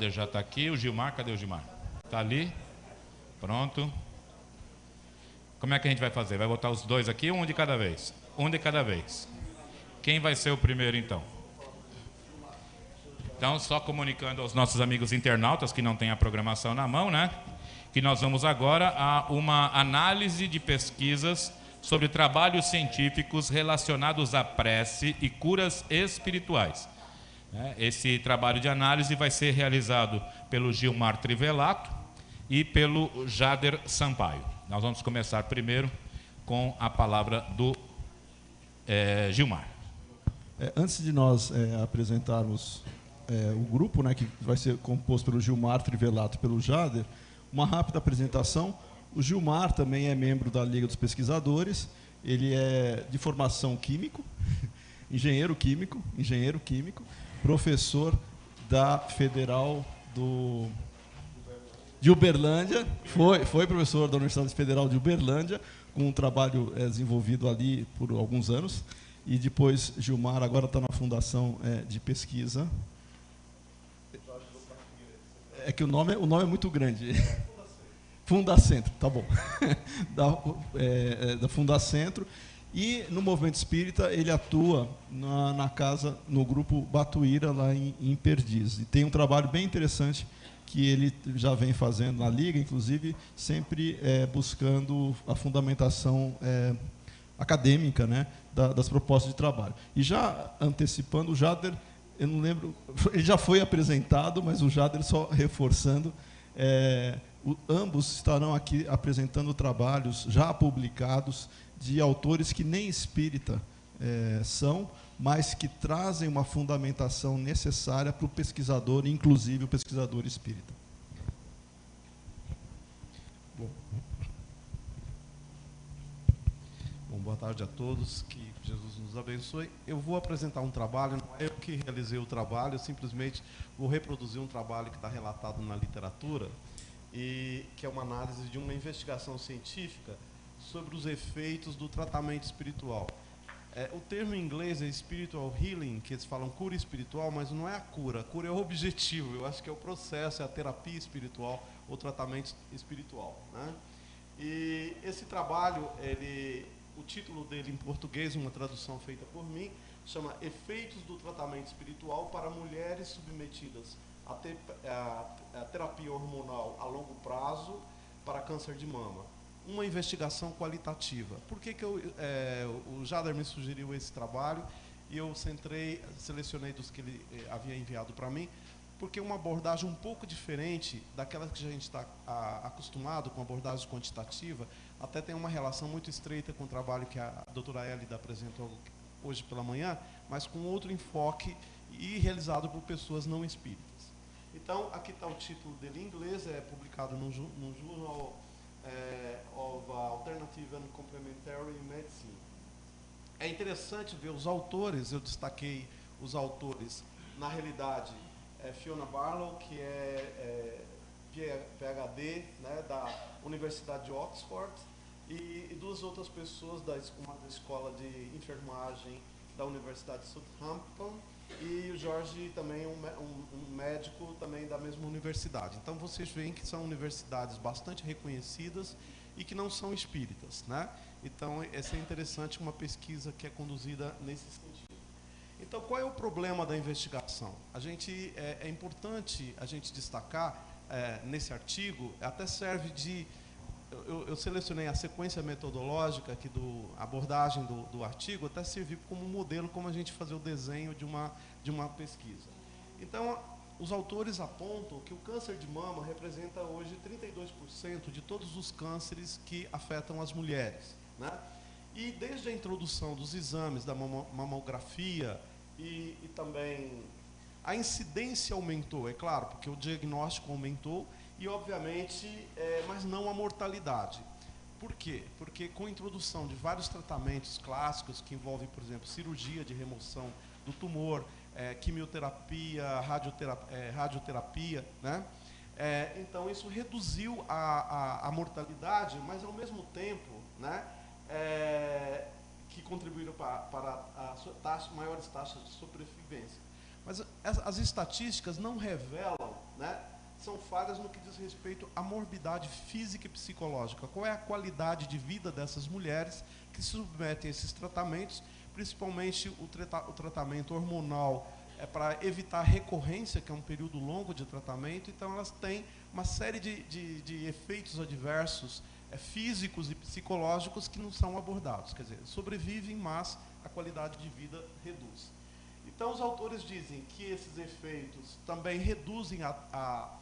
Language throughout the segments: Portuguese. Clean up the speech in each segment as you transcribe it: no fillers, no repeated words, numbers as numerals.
Jader já está aqui. O Gilmar, cadê o Gilmar? Está ali. Pronto. Como é que a gente vai fazer? Vai botar os dois aqui ou um de cada vez? Um de cada vez. Quem vai ser o primeiro, então? Então, só comunicando aos nossos amigos internautas que não têm a programação na mão, né? Que nós vamos agora a uma análise de pesquisas sobre trabalhos científicos relacionados à prece e curas espirituais. Esse trabalho de análise vai ser realizado pelo Gilmar Trivelato e pelo Jader Sampaio. Nós vamos começar primeiro com a palavra do Gilmar. Antes de nós apresentarmos o grupo, né, que vai ser composto pelo Gilmar Trivelato e pelo Jader, uma rápida apresentação. O Gilmar também é membro da Liga dos Pesquisadores, ele é de formação químico, engenheiro químico, professor da Federal de Uberlândia, foi professor da Universidade Federal de Uberlândia, com um trabalho desenvolvido ali por alguns anos, e depois Gilmar agora está na Fundação de Pesquisa. É que o nome é muito grande. Fundacentro, tá bom. Da Fundacentro. E no movimento espírita ele atua na casa, no grupo Batuíra, lá em Perdiz. E tem um trabalho bem interessante que ele já vem fazendo na Liga, inclusive sempre buscando a fundamentação acadêmica, né, das propostas de trabalho. E já antecipando, o Jader, eu não lembro, ele já foi apresentado, mas o Jader só reforçando, ambos estarão aqui apresentando trabalhos já publicados de autores que nem espírita são, mas que trazem uma fundamentação necessária para o pesquisador, inclusive o pesquisador espírita. Bom, boa tarde a todos, que Jesus nos abençoe. Eu vou apresentar um trabalho, não é eu que realizei o trabalho, eu simplesmente vou reproduzir um trabalho que está relatado na literatura, e que é uma análise de uma investigação científica sobre os efeitos do tratamento espiritual. O termo em inglês é spiritual healing, que eles falam cura espiritual, mas não é a cura é o objetivo, eu acho que é o processo, é a terapia espiritual, ou tratamento espiritual, né? E esse trabalho, o título dele em português, uma tradução feita por mim, chama Efeitos do Tratamento Espiritual para Mulheres Submetidas à Terapia Hormonal a Longo Prazo para Câncer de Mama. Uma investigação qualitativa. Por que o Jader me sugeriu esse trabalho e eu selecionei dos que ele havia enviado para mim, porque é uma abordagem um pouco diferente daquela que a gente está acostumado, com abordagem quantitativa, até tem uma relação muito estreita com o trabalho que a doutora Hélida apresentou hoje pela manhã, mas com outro enfoque e realizado por pessoas não espíritas. Então, aqui está o título dele em inglês, é publicado no Journal of Alternative and Complementary Medicine. É interessante ver os autores, eu destaquei os autores, na realidade, Fiona Barlow, que é PhD, né, da Universidade de Oxford, e duas outras pessoas uma da Escola de Enfermagem da Universidade de Southampton, e o Jorge também, um médico também da mesma universidade. Então vocês veem que são universidades bastante reconhecidas e que não são espíritas, né? Então essa é interessante, uma pesquisa que é conduzida nesse sentido. Então qual é o problema da investigação? É importante a gente destacar nesse artigo, até serve de... Eu selecionei a sequência metodológica aqui a abordagem do artigo, até servir como modelo, como a gente fazer o desenho de uma pesquisa. Então, os autores apontam que o câncer de mama representa hoje 32% de todos os cânceres que afetam as mulheres, né? E desde a introdução dos exames da mamografia e também a incidência aumentou, é claro, porque o diagnóstico aumentou, e obviamente, mas não a mortalidade. Por quê? Porque com a introdução de vários tratamentos clássicos que envolvem, por exemplo, cirurgia de remoção do tumor, quimioterapia, radioterapia, né? Então isso reduziu a mortalidade, mas ao mesmo tempo, né, que contribuíram para maiores taxas de sobrevivência. Mas as estatísticas não revelam, né? São falhas no que diz respeito à morbidade física e psicológica. Qual é a qualidade de vida dessas mulheres que se submetem a esses tratamentos, principalmente o tratamento hormonal para evitar recorrência, que é um período longo de tratamento. Então elas têm uma série de efeitos adversos físicos e psicológicos que não são abordados. Quer dizer, sobrevivem, mas a qualidade de vida reduz. Então os autores dizem que esses efeitos também reduzem a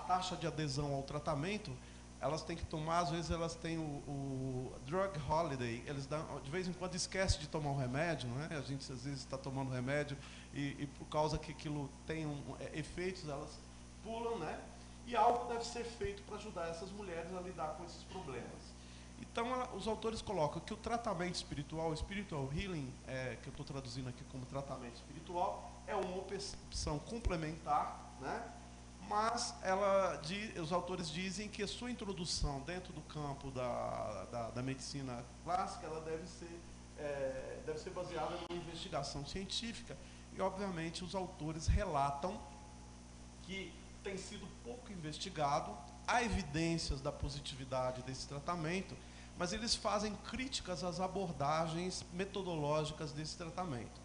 taxa de adesão ao tratamento. Elas têm que tomar, às vezes elas têm o drug holiday, eles de vez em quando esquecem de tomar um remédio, né? A gente às vezes está tomando remédio e por causa que aquilo tem efeitos, elas pulam, né? E algo deve ser feito para ajudar essas mulheres a lidar com esses problemas. Então os autores colocam que o tratamento espiritual, spiritual healing, que eu estou traduzindo aqui como tratamento espiritual, é uma opção complementar, né? Mas os autores dizem que a sua introdução dentro do campo da medicina clássica, ela deve ser baseada numa investigação científica. E, obviamente, os autores relatam que tem sido pouco investigado, há evidências da positividade desse tratamento, mas eles fazem críticas às abordagens metodológicas desse tratamento.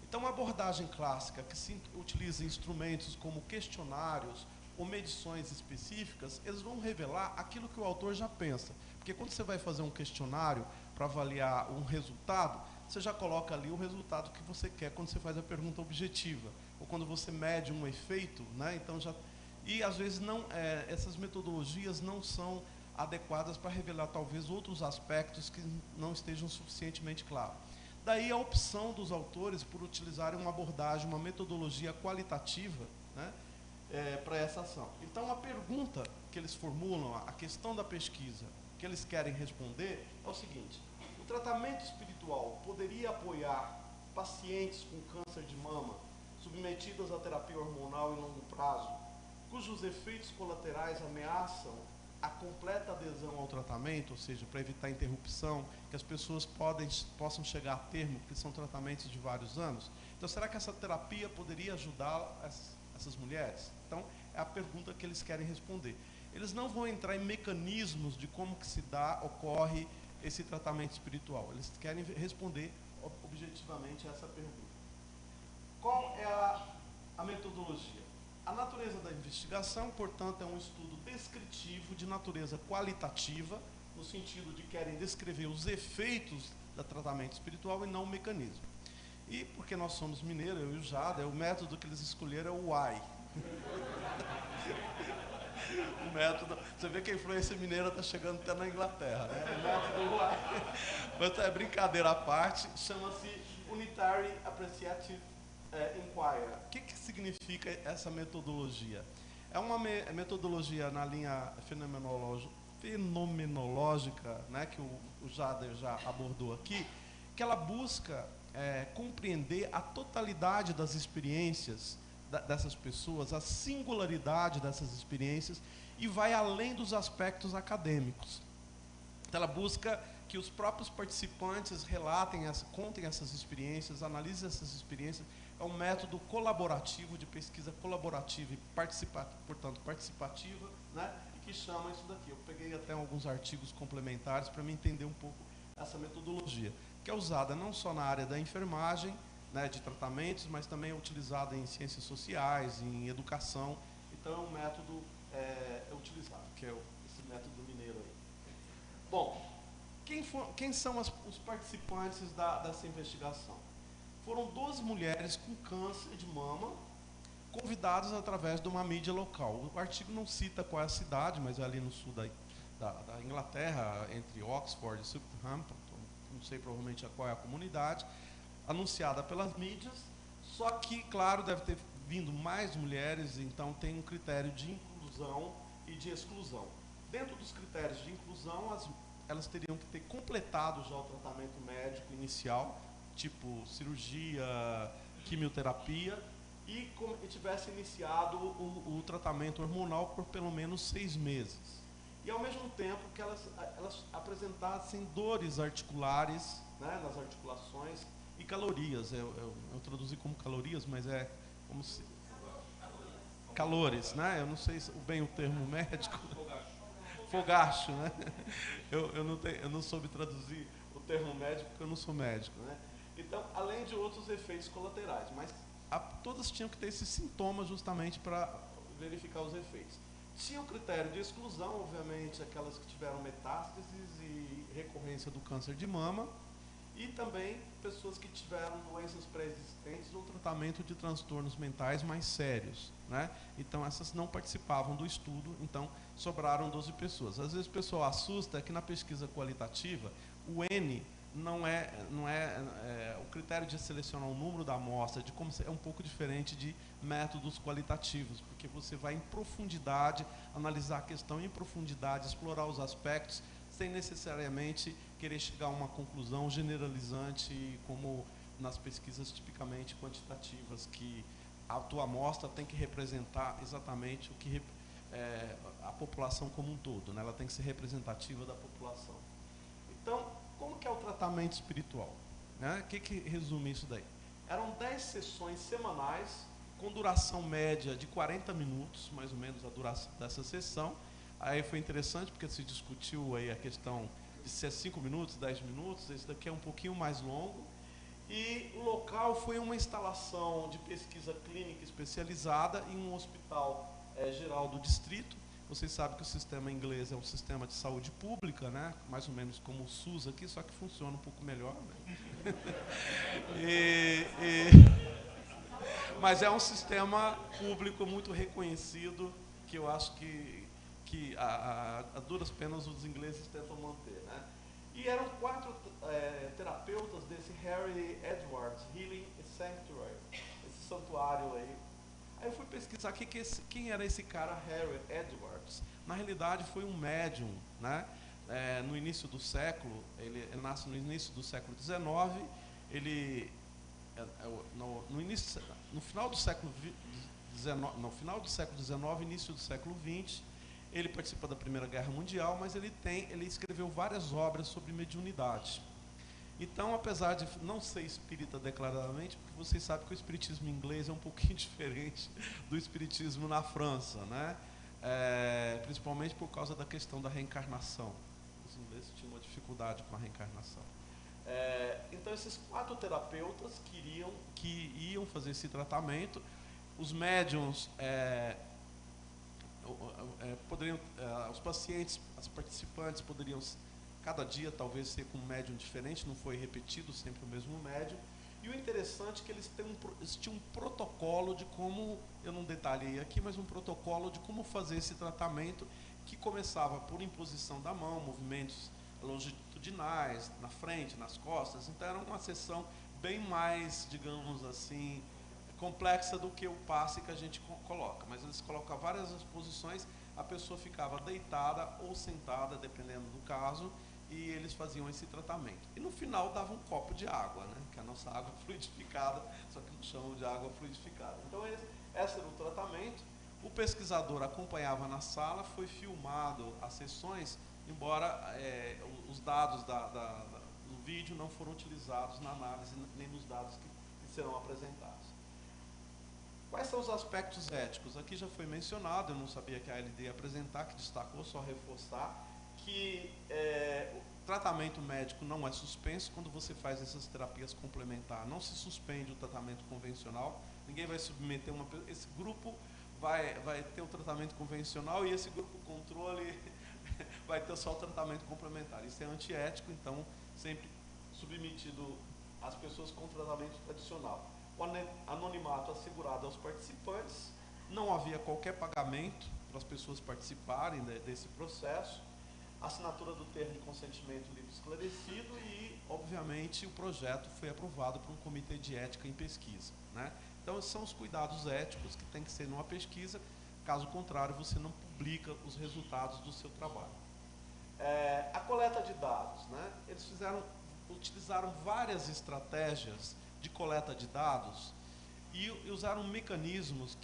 Então, a abordagem clássica, que se utiliza instrumentos como questionários ou medições específicas, eles vão revelar aquilo que o autor já pensa. Porque quando você vai fazer um questionário para avaliar um resultado, você já coloca ali o resultado que você quer quando você faz a pergunta objetiva, ou quando você mede um efeito, né? Então e às vezes essas metodologias não são adequadas para revelar talvez outros aspectos que não estejam suficientemente claros. Daí a opção dos autores por utilizarem uma abordagem, uma metodologia qualitativa, né, para essa ação. Então a pergunta que eles formulam, a questão da pesquisa que eles querem responder é o seguinte: o tratamento espiritual poderia apoiar pacientes com câncer de mama submetidas à terapia hormonal em longo prazo, cujos efeitos colaterais ameaçam a completa adesão ao tratamento, ou seja, para evitar interrupção, que as pessoas possam chegar a termo, porque são tratamentos de vários anos. Então, será que essa terapia poderia ajudar essas mulheres? Então, é a pergunta que eles querem responder. Eles não vão entrar em mecanismos de como que ocorre esse tratamento espiritual. Eles querem responder objetivamente a essa pergunta. Qual é a metodologia? A natureza da investigação, portanto, é um estudo descritivo de natureza qualitativa, no sentido de querem descrever os efeitos do tratamento espiritual e não o mecanismo. E, porque nós somos mineiros, eu e o Jada, o método que eles escolheram é o why. O método, você vê que a influência mineira está chegando até na Inglaterra, né? O método why. Mas brincadeira à parte, chama-se Unitary Appreciative Inquiry. O que significa essa metodologia? É uma metodologia na linha fenomenológica, né, que o Jader já abordou aqui, que ela busca compreender a totalidade das experiências dessas pessoas, a singularidade dessas experiências, e vai além dos aspectos acadêmicos. Então ela busca que os próprios participantes contem essas experiências, analisem essas experiências. É um método colaborativo, de pesquisa colaborativa e portanto participativa, né, e que chama isso daqui. Eu peguei até alguns artigos complementares para me entender um pouco essa metodologia, que é usada não só na área da enfermagem, né, de tratamentos, mas também é utilizada em ciências sociais, em educação. Então é um método utilizado, que é esse método mineiro aí. Bom, quem são os participantes dessa investigação? Foram 12 mulheres com câncer de mama, convidadas através de uma mídia local. O artigo não cita qual é a cidade, mas é ali no sul da Inglaterra, entre Oxford e Southampton, não sei provavelmente qual é a comunidade, anunciada pelas mídias, só que, claro, deve ter vindo mais mulheres, então tem um critério de inclusão e de exclusão. Dentro dos critérios de inclusão, elas teriam que ter completado já o tratamento médico inicial, tipo cirurgia, quimioterapia, e tivesse iniciado o tratamento hormonal por pelo menos 6 meses. E ao mesmo tempo que elas apresentassem dores articulares, né, nas articulações, e calorias. Eu traduzi como calorias, mas é como se... calores, né? Eu não sei bem o termo médico. Fogacho, né? Eu não soube traduzir o termo médico porque eu não sou médico, né? Então, além de outros efeitos colaterais, mas todas tinham que ter esses sintomas justamente para verificar os efeitos. Tinha o critério de exclusão, obviamente, aquelas que tiveram metástases e recorrência do câncer de mama, e também pessoas que tiveram doenças pré-existentes ou tratamento de transtornos mentais mais sérios, né? Então, essas não participavam do estudo, então sobraram 12 pessoas. Às vezes o pessoal assusta que na pesquisa qualitativa, o N não é o critério de selecionar o número da amostra, de como é um pouco diferente de métodos qualitativos, porque você vai em profundidade, analisar a questão em profundidade, explorar os aspectos, sem necessariamente querer chegar a uma conclusão generalizante, como nas pesquisas tipicamente quantitativas, que a tua amostra tem que representar exatamente o que a população como um todo, né? Ela tem que ser representativa da população. Então, como que é o tratamento espiritual? Né? O que resume isso daí? Eram 10 sessões semanais, com duração média de 40 minutos, mais ou menos a duração dessa sessão. Aí foi interessante, porque se discutiu aí a questão de ser 5 minutos, 10 minutos, esse daqui é um pouquinho mais longo. E o local foi uma instalação de pesquisa clínica especializada em um hospital geral do distrito. Vocês sabem que o sistema inglês é um sistema de saúde pública, né? Mais ou menos como o SUS aqui, só que funciona um pouco melhor, né? Mas é um sistema público muito reconhecido, que eu acho que a duras penas os ingleses tentam manter, né? E eram 4 terapeutas desse Harry Edwards Healing Sanctuary, esse santuário aí. Aí eu fui pesquisar quem era esse cara Harry Edwards. Na realidade foi um médium, né? No início do século, ele nasce no início do século XIX, ele no final do século XIX, início do século XX, ele participa da Primeira Guerra Mundial, mas ele escreveu várias obras sobre mediunidade. Então, apesar de não ser espírita declaradamente, porque vocês sabem que o espiritismo inglês é um pouquinho diferente do espiritismo na França, né? Principalmente por causa da questão da reencarnação. Os ingleses tinham uma dificuldade com a reencarnação. Então, esses 4 terapeutas que iam fazer esse tratamento, os médiums poderiam, os pacientes, as participantes poderiam cada dia talvez ser com um médium diferente, não foi repetido sempre o mesmo médium. E o interessante é que eles tinham um protocolo de como, eu não detalhei aqui, mas um protocolo de como fazer esse tratamento, que começava por imposição da mão, movimentos longitudinais, na frente, nas costas. Então era uma sessão bem mais, digamos assim, complexa do que o passe que a gente coloca. Mas eles colocam várias posições, a pessoa ficava deitada ou sentada, dependendo do caso, e eles faziam esse tratamento. E no final dava um copo de água, né? Que é a nossa água fluidificada, só que não chamam de água fluidificada. Então esse era o tratamento. O pesquisador acompanhava na sala, foi filmado as sessões, embora os dados do vídeo não foram utilizados na análise, nem nos dados que serão apresentados. Quais são os aspectos éticos? Aqui já foi mencionado, eu não sabia que a LD ia apresentar, que destacou, só reforçar, que o tratamento médico não é suspenso quando você faz essas terapias complementares. Não se suspende o tratamento convencional, ninguém vai submeter esse grupo vai ter o tratamento convencional e esse grupo controle vai ter só o tratamento complementar. Isso é antiético, então sempre submetido às pessoas com tratamento tradicional. O anonimato assegurado aos participantes, não havia qualquer pagamento para as pessoas participarem desse processo, assinatura do termo de consentimento livre e esclarecido e, obviamente, o projeto foi aprovado por um comitê de ética em pesquisa, né? Então, esses são os cuidados éticos que tem que ser numa pesquisa, caso contrário, você não publica os resultados do seu trabalho. A coleta de dados, né? Eles utilizaram várias estratégias de coleta de dados e usaram mecanismos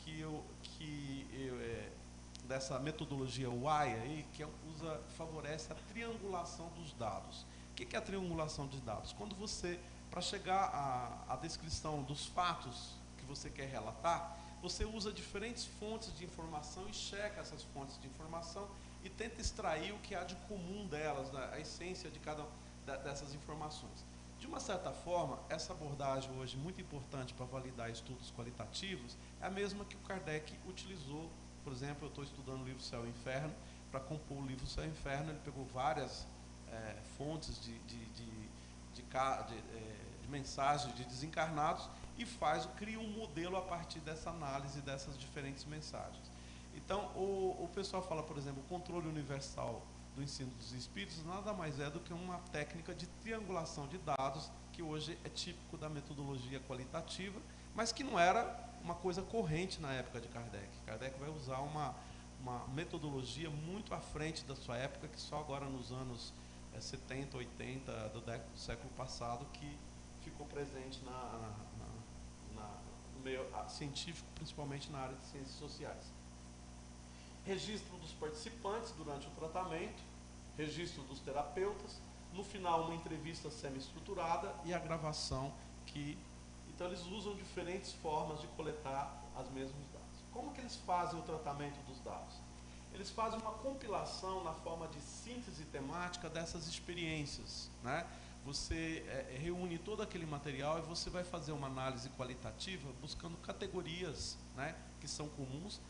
dessa metodologia WAI aí, que favorece a triangulação dos dados. O que é a triangulação de dados? Quando você, para chegar à descrição dos fatos que você quer relatar, você usa diferentes fontes de informação e checa essas fontes de informação e tenta extrair o que há de comum delas, né? A essência de cada dessas informações. De uma certa forma, essa abordagem hoje muito importante para validar estudos qualitativos é a mesma que o Kardec utilizou. Por exemplo, eu estou estudando o livro Céu e Inferno. Para compor o livro Céu e Inferno, ele pegou várias fontes de mensagens de desencarnados e cria um modelo a partir dessa análise dessas diferentes mensagens. Então, o pessoal fala, por exemplo, o controle universal do ensino dos espíritos nada mais é do que uma técnica de triangulação de dados que hoje é típico da metodologia qualitativa, mas que não era uma coisa corrente na época de Kardec. Kardec vai usar uma metodologia muito à frente da sua época, que só agora nos anos 70, 80 do século passado que ficou presente no meio científico, principalmente na área de ciências sociais. Registro dos participantes durante o tratamento, registro dos terapeutas, no final uma entrevista semi-estruturada e a gravação então eles usam diferentes formas de coletar os mesmos dados. Como que eles fazem o tratamento dos dados? Eles fazem uma compilação na forma de síntese temática dessas experiências, né? Você reúne todo aquele material e você vai fazer uma análise qualitativa buscando categorias, né, que são comuns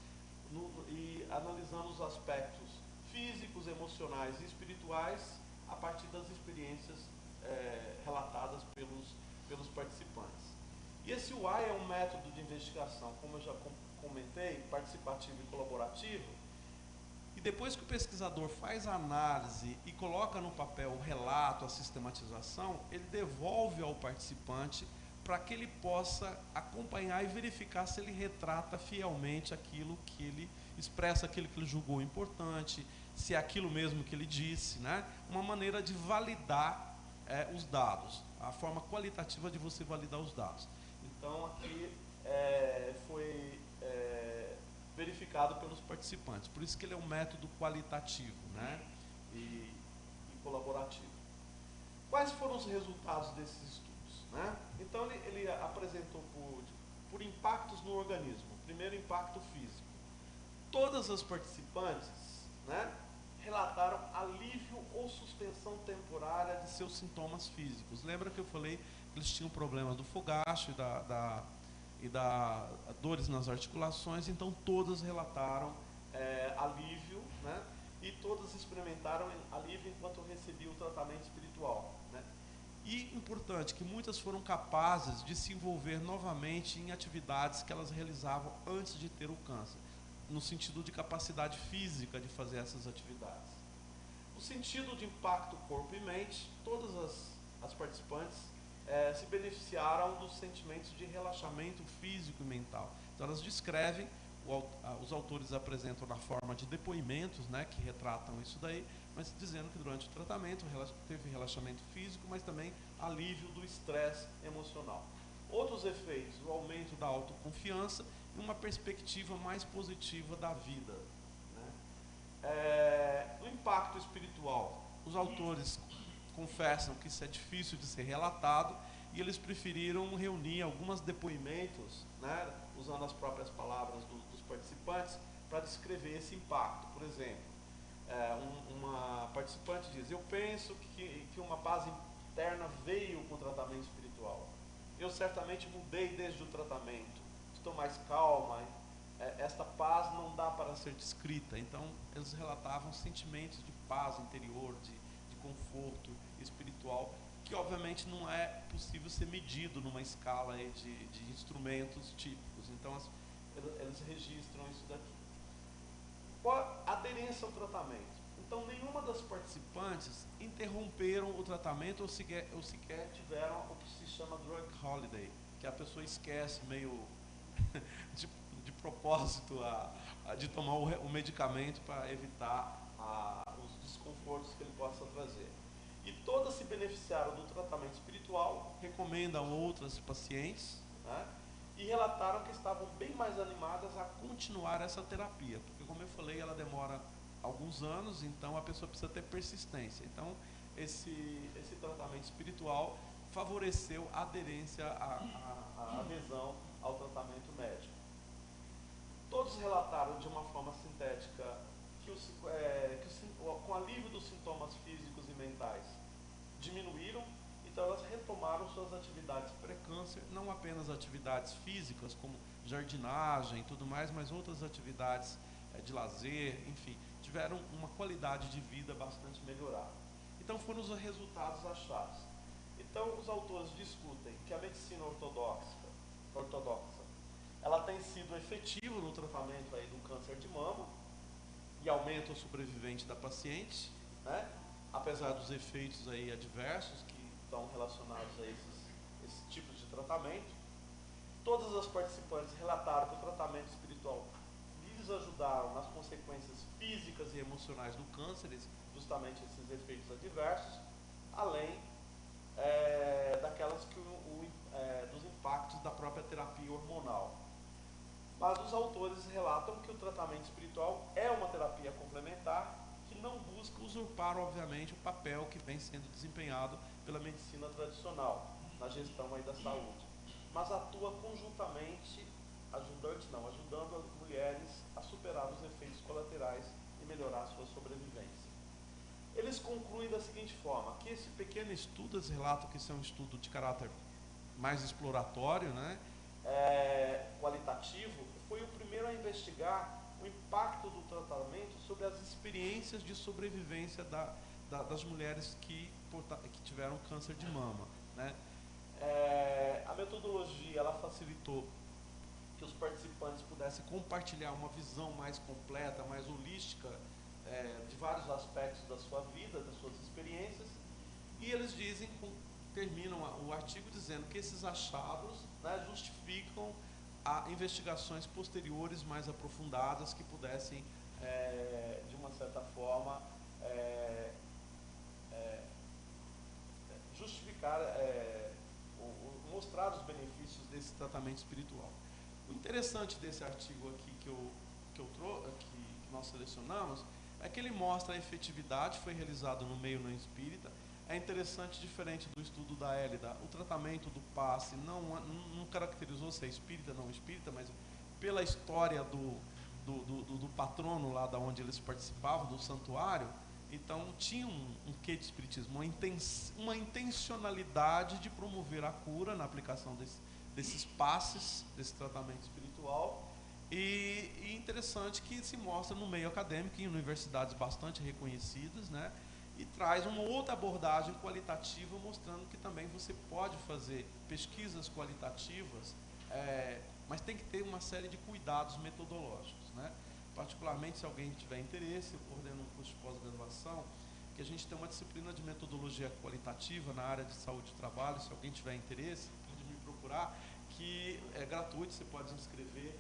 e analisando os aspectos físicos, emocionais e espirituais a partir das experiências relatadas pelos participantes. E esse UAI é um método de investigação, como eu já comentei, participativo e colaborativo. E depois que o pesquisador faz a análise e coloca no papel o relato, a sistematização, ele devolve ao participante para que ele possa acompanhar e verificar se ele retrata fielmente aquilo que ele expressa, aquilo que ele julgou importante, se é aquilo mesmo que ele disse, né? Uma maneira de validar os dados, a forma qualitativa de você validar os dados. Então aqui foi verificado pelos participantes, por isso que ele é um método qualitativo, né? e colaborativo. Quais foram os resultados desses estudos, né? Então ele apresentou por impactos no organismo. Primeiro, impacto físico. Todas as participantes, né, relataram alívio ou suspensão temporária de seus sintomas físicos. Lembra que eu falei que eles tinham problemas do fogacho e da dores nas articulações, então todas relataram alívio, né? E todas experimentaram alívio enquanto recebiam o tratamento espiritual, né? E importante, que muitas foram capazes de se envolver novamente em atividades que elas realizavam antes de ter o câncer, no sentido de capacidade física de fazer essas atividades. No sentido de impacto corpo e mente, todas as participantes se beneficiaram dos sentimentos de relaxamento físico e mental. Então elas descrevem, os autores apresentam na forma de depoimentos, né, que retratam isso daí, mas dizendo que durante o tratamento teve relaxamento físico, mas também alívio do estresse emocional. Outros efeitos, o aumento da autoconfiança e uma perspectiva mais positiva da vida, né? No impacto espiritual, os autores confessam que isso é difícil de ser relatado e eles preferiram reunir alguns depoimentos, né, usando as próprias palavras dos participantes para descrever esse impacto. Por exemplo, uma participante diz: eu penso que uma paz interna veio com o tratamento espiritual. Eu certamente mudei desde o tratamento, estou mais calma, esta paz não dá para ser descrita. Então eles relatavam sentimentos de paz interior, de conforto espiritual, que obviamente não é possível ser medido numa escala de instrumentos típicos. Então eles registram isso daqui. Qual a aderência ao tratamento? Então nenhuma das participantes interromperam o tratamento ou sequer tiveram o que se chama drug holiday, que a pessoa esquece meio de propósito de tomar o medicamento para evitar os desconfortos que ele possa trazer. E todas se beneficiaram do tratamento espiritual, recomendam outras pacientes, né? E relataram que estavam bem mais animadas a continuar essa terapia, porque, como eu falei, ela demora alguns anos, então a pessoa precisa ter persistência. Então esse tratamento espiritual favoreceu a aderência, a adesão ao tratamento médico. Todos relataram de uma forma sintética que com alívio dos sintomas físicos e mentais diminuíram, então elas retomaram suas atividades pré-câncer, não apenas atividades físicas como jardinagem e tudo mais, mas outras atividades de lazer, enfim, tiveram uma qualidade de vida bastante melhorada. Então foram os resultados achados. Então os autores discutem que a medicina ortodoxa ela tem sido efetiva no tratamento aí do câncer de mama e aumenta o sobrevivente da paciente, né? Apesar dos efeitos aí adversos que estão relacionados a esses tipos de tratamento. Todas as participantes relataram que o tratamento espiritual lhes ajudaram nas consequências físicas e emocionais do câncer, justamente esses efeitos adversos, além daquelas que dos impactos da própria terapia hormonal. Mas os autores relatam que o tratamento espiritual é uma terapia complementar que não busca usurpar, obviamente, o papel que vem sendo desempenhado pela medicina tradicional na gestão aí da saúde, mas atua conjuntamente, ajudando as mulheres a superar os efeitos colaterais e melhorar a sua sobrevivência. Eles concluem da seguinte forma, que esse pequeno estudo, eles relatam que isso é um estudo de caráter mais exploratório, né, qualitativo, foi o primeiro a investigar o impacto do tratamento sobre as experiências de sobrevivência das mulheres que tiveram câncer de mama, né. A metodologia ela facilitou que os participantes pudessem compartilhar uma visão mais completa, mais holística de vários aspectos da sua vida, das suas experiências, e eles terminam o artigo dizendo que esses achados, né, justificam investigações posteriores mais aprofundadas que pudessem, de uma certa forma, justificar, mostrar os benefícios desse tratamento espiritual. O interessante desse artigo aqui que nós selecionamos é que ele mostra a efetividade, foi realizado no meio não espírita. É interessante, diferente do estudo da Hélida, o tratamento do passe não caracterizou se é espírita ou não espírita, mas pela história do patrono lá da onde eles participavam, do santuário, então tinha um quê de espiritismo, uma intencionalidade de promover a cura na aplicação desses passes, desse tratamento espiritual. E interessante que se mostra no meio acadêmico, em universidades bastante reconhecidas, né? E traz uma outra abordagem qualitativa, mostrando que também você pode fazer pesquisas qualitativas, mas tem que ter uma série de cuidados metodológicos, né? Particularmente, se alguém tiver interesse, eu coordeno um curso de pós-graduação, que a gente tem uma disciplina de metodologia qualitativa na área de saúde e trabalho. Se alguém tiver interesse, pode me procurar, que é gratuito, você pode se inscrever.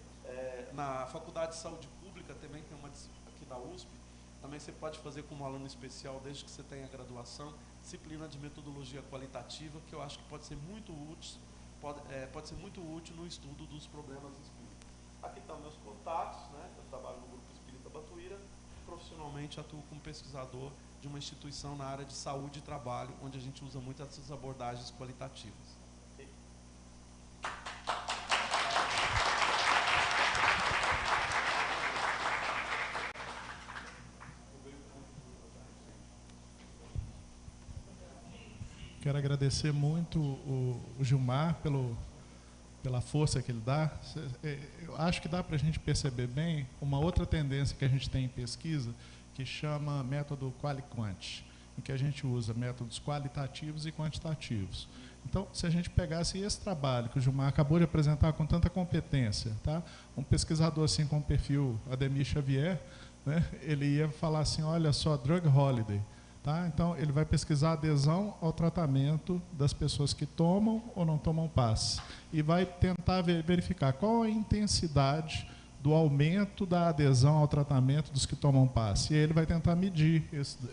Na Faculdade de Saúde Pública também tem uma disciplina aqui da USP, também você pode fazer como aluno especial, desde que você tenha graduação, disciplina de metodologia qualitativa, que eu acho que pode ser muito útil, pode ser muito útil no estudo dos problemas espíritas. Aqui estão meus contatos, né? Eu trabalho no Grupo Espírita Batuíra, profissionalmente atuo como pesquisador de uma instituição na área de saúde e trabalho, onde a gente usa muito essas abordagens qualitativas. Quero agradecer muito o Gilmar pela força que ele dá. Eu acho que dá para a gente perceber bem uma outra tendência que a gente tem em pesquisa, que chama método quali-quant, em que a gente usa métodos qualitativos e quantitativos. Então, se a gente pegasse esse trabalho que o Gilmar acabou de apresentar com tanta competência, tá? Um pesquisador assim com o perfil Ademir Xavier, né? Ele ia falar assim, olha só, drug holiday. Tá? Então, ele vai pesquisar a adesão ao tratamento das pessoas que tomam ou não tomam passe. E vai tentar verificar qual a intensidade do aumento da adesão ao tratamento dos que tomam passe. E aí ele vai tentar medir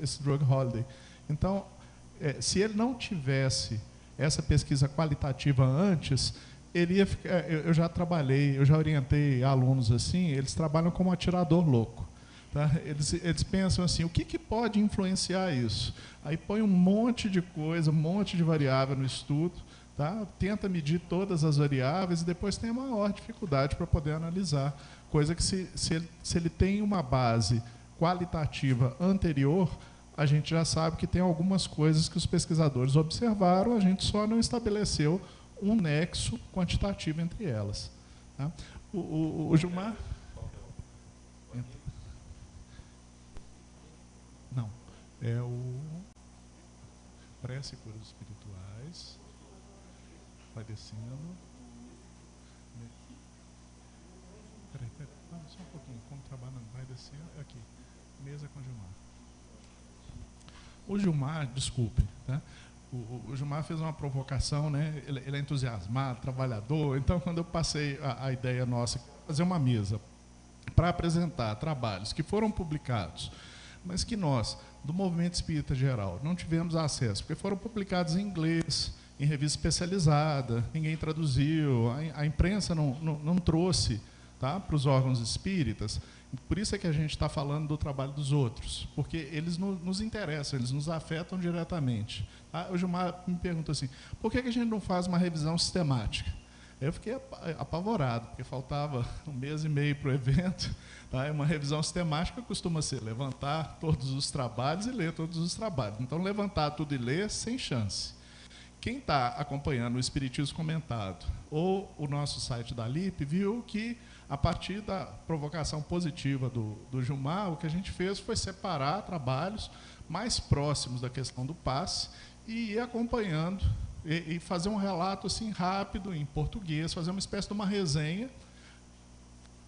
esse drug holiday. Então, se ele não tivesse essa pesquisa qualitativa antes, ele ia ficar... Eu já orientei alunos assim, eles trabalham como atirador louco. Tá? Eles pensam assim, o que pode influenciar isso? Aí põe um monte de coisa, um monte de variável no estudo, tá? Tenta medir todas as variáveis e depois tem a maior dificuldade para poder analisar. Coisa que se ele tem uma base qualitativa anterior, a gente já sabe que tem algumas coisas que os pesquisadores observaram, a gente só não estabeleceu um nexo quantitativo entre elas. Tá? O Gilmar... Não, é o prece e curas espirituais, vai descendo. Peraí, só um pouquinho, como trabalhando, vai descendo, aqui, mesa com o Gilmar. O Gilmar, desculpe, tá? O Gilmar fez uma provocação, né? Ele é entusiasmado, trabalhador. Então, quando eu passei a ideia nossa, fazer uma mesa para apresentar trabalhos que foram publicados, mas que nós, do Movimento Espírita Geral, não tivemos acesso, porque foram publicados em inglês, em revista especializada, ninguém traduziu, a imprensa não trouxe, tá, para os órgãos espíritas. Por isso é que a gente está falando do trabalho dos outros, porque eles nos interessam, eles nos afetam diretamente. Tá? O Gilmar me perguntou assim, por que a gente não faz uma revisão sistemática? Eu fiquei apavorado, porque faltava 1 mês e meio para o evento. Tá? Uma revisão sistemática costuma ser levantar todos os trabalhos e ler todos os trabalhos. Então, levantar tudo e ler, sem chance. Quem está acompanhando o Espiritismo Comentado ou o nosso site da LIP, viu que, a partir da provocação positiva do Gilmar, o que a gente fez foi separar trabalhos mais próximos da questão do passe e ir acompanhando e fazer um relato assim, rápido, em português, fazer uma espécie de uma resenha,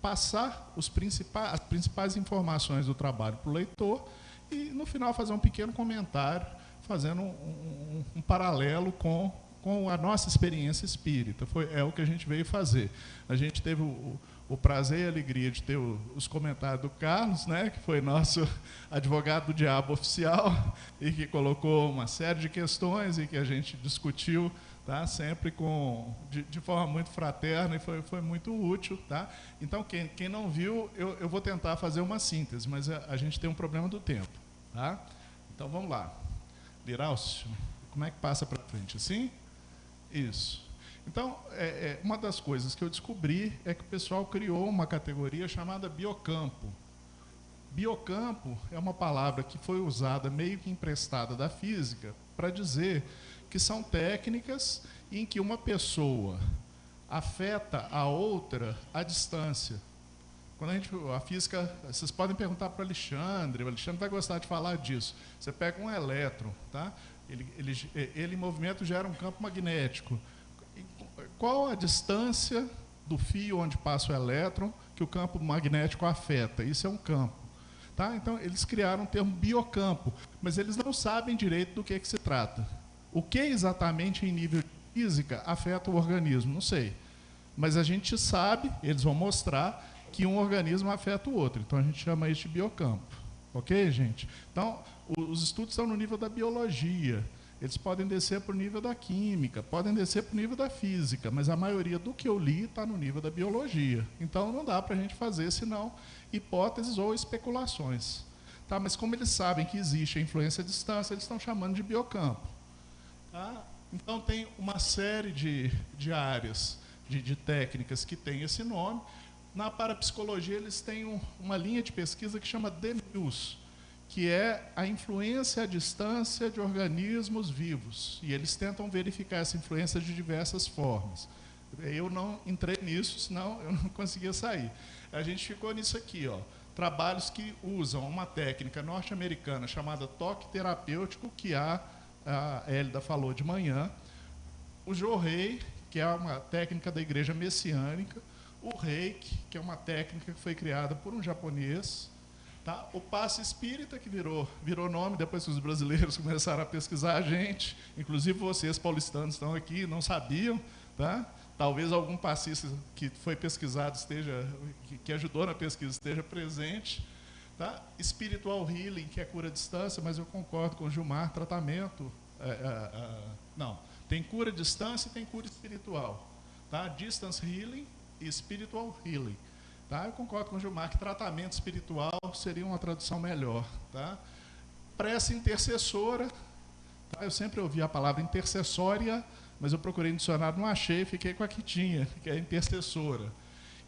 passar as principais informações do trabalho para o leitor e, no final, fazer um pequeno comentário, fazendo um paralelo com a nossa experiência espírita. É o que a gente veio fazer. A gente teve o prazer e a alegria de ter os comentários do Carlos, né, que foi nosso advogado do diabo oficial e que colocou uma série de questões e que a gente discutiu, tá, sempre de forma muito fraterna e foi muito útil. Tá? Então, quem não viu, eu vou tentar fazer uma síntese, mas a gente tem um problema do tempo. Tá? Então, vamos lá. Liraucio, como é que passa para frente? Assim? Isso. Então, uma das coisas que eu descobri é que o pessoal criou uma categoria chamada biocampo. Biocampo é uma palavra que foi usada meio que emprestada da física para dizer que são técnicas em que uma pessoa afeta a outra à distância. Quando a física, vocês podem perguntar para o Alexandre vai gostar de falar disso. Você pega um elétron, tá? Ele em movimento gera um campo magnético. Qual a distância do fio onde passa o elétron que o campo magnético afeta? Isso é um campo. Tá? Então, eles criaram o termo biocampo, mas eles não sabem direito do que se trata. O que exatamente em nível de física afeta o organismo? Não sei. Mas a gente sabe, eles vão mostrar, que um organismo afeta o outro. Então, a gente chama isso de biocampo. Ok, gente? Então, os estudos estão no nível da biologia. Eles podem descer para o nível da química, podem descer para o nível da física, mas a maioria do que eu li está no nível da biologia. Então, não dá para a gente fazer, senão, hipóteses ou especulações. Tá? Mas como eles sabem que existe a influência à distância, eles estão chamando de biocampo. Tá? Então, tem uma série de áreas, de técnicas que têm esse nome. Na parapsicologia, eles têm uma linha de pesquisa que chama DEMIUS, que é a influência à distância de organismos vivos. E eles tentam verificar essa influência de diversas formas. Eu não entrei nisso, senão eu não conseguia sair. A gente ficou nisso aqui, ó. Trabalhos que usam uma técnica norte-americana chamada toque terapêutico, que a Hélida falou de manhã, o Jorei, que é uma técnica da igreja messiânica, o Reiki, que é uma técnica que foi criada por um japonês, tá? O passe espírita, que virou nome depois que os brasileiros começaram a pesquisar a gente, inclusive vocês paulistanos estão aqui, não sabiam, tá? Talvez algum passista que foi pesquisado que ajudou na pesquisa esteja presente. Tá? Spiritual Healing, que é cura à distância, mas eu concordo com o Gilmar, tratamento. Não, tem cura à distância e tem cura espiritual. Tá? Distance Healing e Spiritual Healing. Tá? Eu concordo com o Gilmar que tratamento espiritual seria uma tradução melhor. Tá? Prece intercessora. Tá? Eu sempre ouvi a palavra intercessória, mas eu procurei no dicionário, não achei, fiquei com a que tinha, que é a intercessora.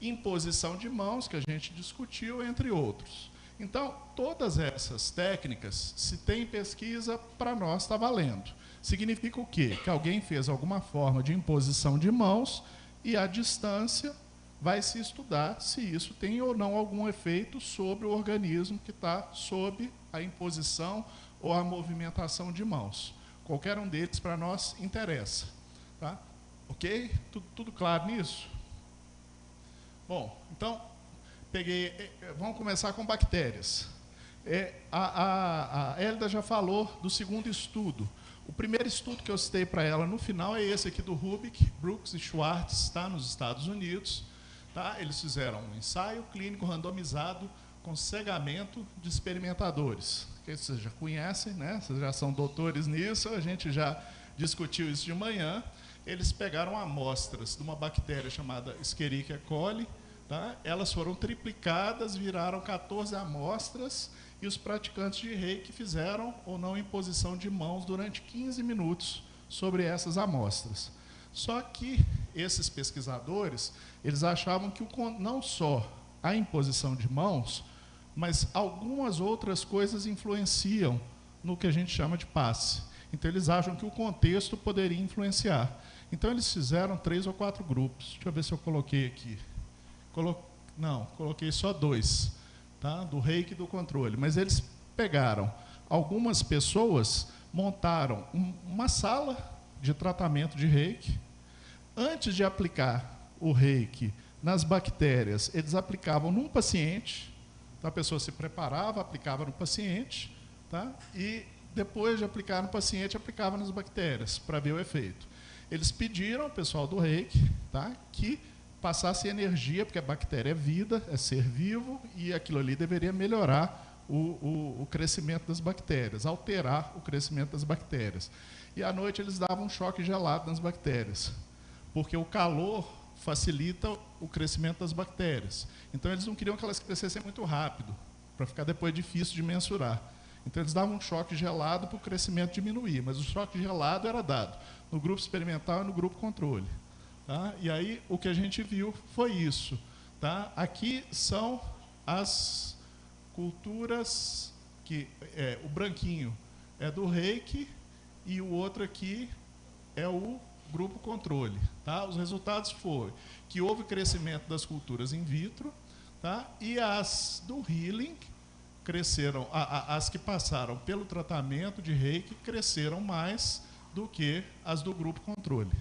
Imposição de mãos, que a gente discutiu, entre outros. Então, todas essas técnicas, se tem pesquisa, para nós está valendo. Significa o quê? Que alguém fez alguma forma de imposição de mãos e, à distância, vai se estudar se isso tem ou não algum efeito sobre o organismo que está sob a imposição ou a movimentação de mãos. Qualquer um deles, para nós, interessa. Tá? Ok? Tudo claro nisso? Bom, então, vamos começar com bactérias. A Hélida já falou do segundo estudo. O primeiro estudo que eu citei para ela no final é esse aqui do Rubik, Brooks e Schwartz, está nos Estados Unidos. Tá? Eles fizeram um ensaio clínico randomizado com cegamento de experimentadores. Que vocês já conhecem, né? Vocês já são doutores nisso, a gente já discutiu isso de manhã. Eles pegaram amostras de uma bactéria chamada Escherichia coli, tá? Elas foram triplicadas, viraram 14 amostras, e os praticantes de reiki fizeram ou não imposição de mãos durante 15 minutos sobre essas amostras. Só que esses pesquisadores, eles achavam que não só a imposição de mãos, mas algumas outras coisas influenciam no que a gente chama de passe. Então, eles acham que o contexto poderia influenciar. Então, eles fizeram 3 ou 4 grupos. Deixa eu ver se eu coloquei aqui. Não, coloquei só 2, tá? Do reiki e do controle. Mas eles pegaram algumas pessoas, montaram uma sala de tratamento de reiki. Antes de aplicar o reiki nas bactérias, eles aplicavam num paciente. Então, a pessoa se preparava, aplicava no paciente, tá? E depois de aplicar no paciente, aplicava nas bactérias, para ver o efeito. Eles pediram ao pessoal do reiki, tá, que passasse energia, porque a bactéria é vida, é ser vivo, e aquilo ali deveria melhorar o crescimento das bactérias, alterar o crescimento das bactérias. E à noite eles davam um choque gelado nas bactérias, porque o calor facilita o crescimento das bactérias. Então, eles não queriam que elas crescessem muito rápido, para ficar depois difícil de mensurar. Então, eles davam um choque gelado para o crescimento diminuir, mas o choque gelado era dado no grupo experimental e no grupo controle. Tá? E aí, o que a gente viu foi isso. Tá? Aqui são as culturas, o branquinho é do reiki e o outro aqui é o grupo controle. Tá? Os resultados foram que houve crescimento das culturas in vitro, tá? E as do healing cresceram, as que passaram pelo tratamento de reiki cresceram mais do que as do grupo controle.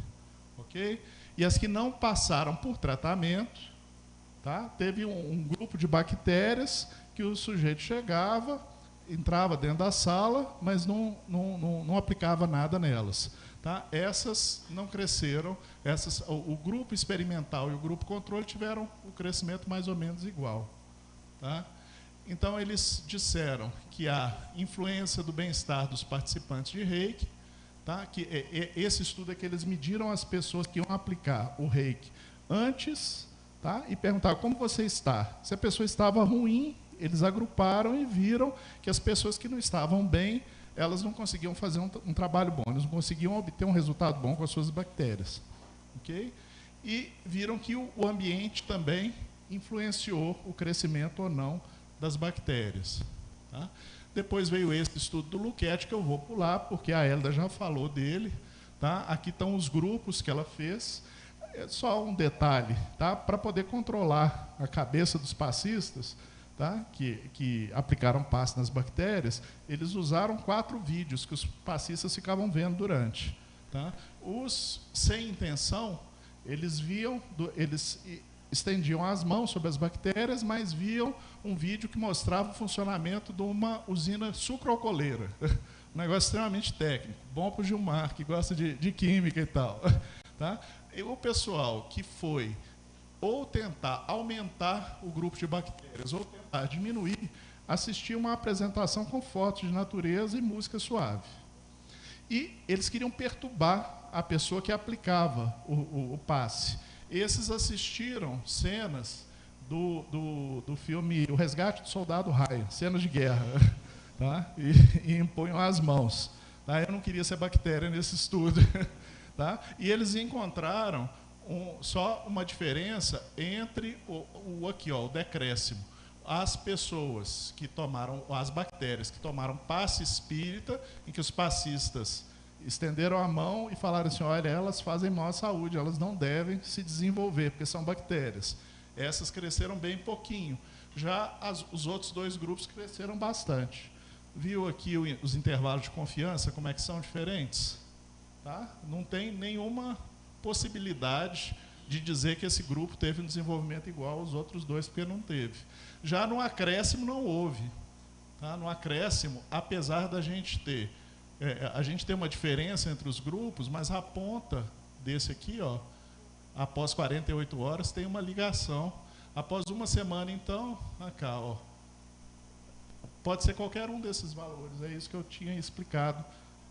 Ok? E as que não passaram por tratamento, tá? Teve um grupo de bactérias que o sujeito chegava, entrava dentro da sala, mas não aplicava nada nelas. Tá? Essas não cresceram, o grupo experimental e o grupo controle tiveram o crescimento mais ou menos igual. Tá? Então, eles disseram que a influência do bem-estar dos participantes de reiki, tá? Que esse estudo é que eles mediram as pessoas que iam aplicar o reiki antes, tá? E perguntaram como você está. Se a pessoa estava ruim, eles agruparam e viram que as pessoas que não estavam bem, elas não conseguiam fazer um trabalho bom, eles não conseguiam obter um resultado bom com as suas bactérias. Okay? E viram que o ambiente também influenciou o crescimento ou não das bactérias. Tá? Depois veio esse estudo do Luchetti, que eu vou pular, porque a Hélida já falou dele. Tá? Aqui estão os grupos que ela fez. É só um detalhe, tá? Para poder controlar a cabeça dos passistas, tá? que aplicaram passe nas bactérias, eles usaram 4 vídeos que os passistas ficavam vendo durante. Tá? Os sem intenção, eles estendiam as mãos sobre as bactérias, mas viam um vídeo que mostrava o funcionamento de uma usina sucroalcooleira. Um negócio extremamente técnico, bom para o Gilmar, que gosta de química e tal. Tá? E o pessoal que foi ou tentar aumentar o grupo de bactérias, ou tentar diminuir, assistia uma apresentação com fotos de natureza e música suave. E eles queriam perturbar a pessoa que aplicava o passe. Esses assistiram cenas do filme O Resgate do Soldado Ryan, cenas de guerra, tá? E impunham as mãos. Tá? Eu não queria ser bactéria nesse estudo. Tá? E eles encontraram só uma diferença entre o decréscimo. As pessoas que tomaram, as bactérias que tomaram passe espírita, em que os passistas estenderam a mão e falaram assim, olha, elas fazem mal à saúde, elas não devem se desenvolver, porque são bactérias. Essas cresceram bem pouquinho. Já os outros dois grupos cresceram bastante. Viu aqui os intervalos de confiança, como é que são diferentes? Tá? Não tem nenhuma possibilidade de dizer que esse grupo teve um desenvolvimento igual aos outros dois, porque não teve. Já no acréscimo não houve. Tá? No acréscimo, apesar da gente ter, a gente tem uma diferença entre os grupos, mas a ponta desse aqui, ó, após 48 horas, tem uma ligação. Após uma semana, então, cá, ó, pode ser qualquer um desses valores, é isso que eu tinha explicado